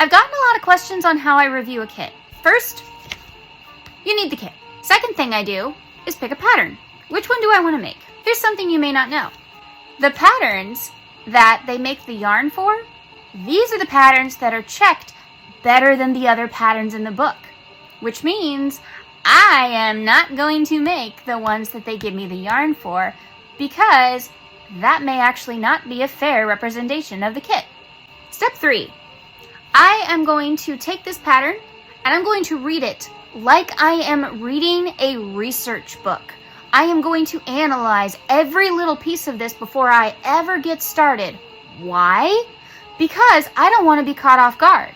I've gotten a lot of questions on how I review a kit. First, you need the kit. Second thing I do is pick a pattern. Which one do I want to make? Here's something you may not know. The patterns that they make the yarn for, these are the patterns that are checked better than the other patterns in the book, which means I am not going to make the ones that they give me the yarn for, because that may actually not be a fair representation of the kit. Step 3. I am going to take this pattern and I'm going to read it like I am reading a research book. I am going to analyze every little piece of this before I ever get started. Why? Because I don't want to be caught off guard.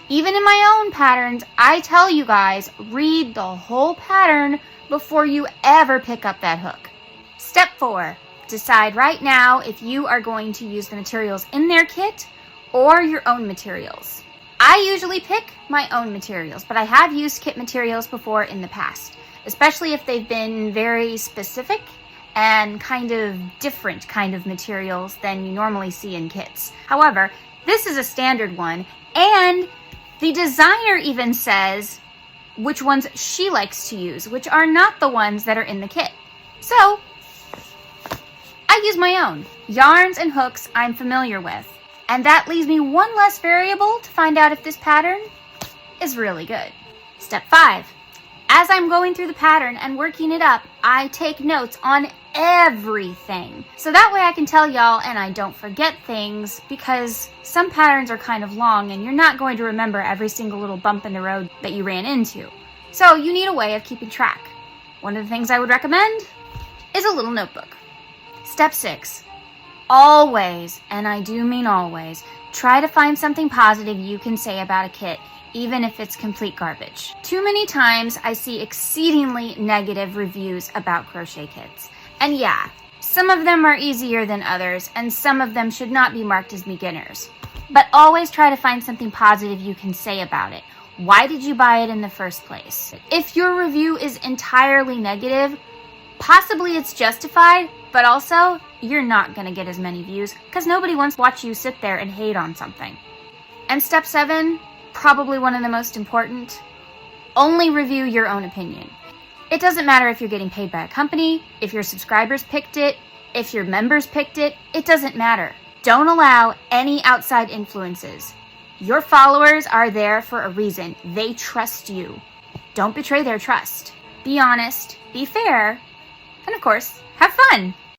Even in my own patterns, I tell you guys, read the whole pattern before you ever pick up that hook. Step 4. Decide right now if you are going to use the materials in their kit or your own materials. I usually pick my own materials, but I have used kit materials before in the past, especially if they've been very specific and kind of different kind of materials than you normally see in kits. However, this is a standard one, and the designer even says which ones she likes to use, which are not the ones that are in the kit. So, I use my own. Yarns and hooks I'm familiar with. And that leaves me one less variable to find out if this pattern is really good. Step 5. As I'm going through the pattern and working it up, I take notes on everything. So that way I can tell y'all and I don't forget things, because some patterns are kind of long and you're not going to remember every single little bump in the road that you ran into. So you need a way of keeping track. One of the things I would recommend is a little notebook. Step 6. Always, and I do mean always, try to find something positive you can say about a kit, even if it's complete garbage. Too many times I see exceedingly negative reviews about crochet kits. And yeah, some of them are easier than others, and some of them should not be marked as beginners. But always try to find something positive you can say about it. Why did you buy it in the first place? If your review is entirely negative, possibly it's justified, but also you're not going to get as many views because nobody wants to watch you sit there and hate on something. And step 7, probably one of the most important, only review your own opinion. It doesn't matter if you're getting paid by a company, if your subscribers picked it, if your members picked it, it doesn't matter. Don't allow any outside influences. Your followers are there for a reason. They trust you. Don't betray their trust. Be honest, be fair, and of course, have fun.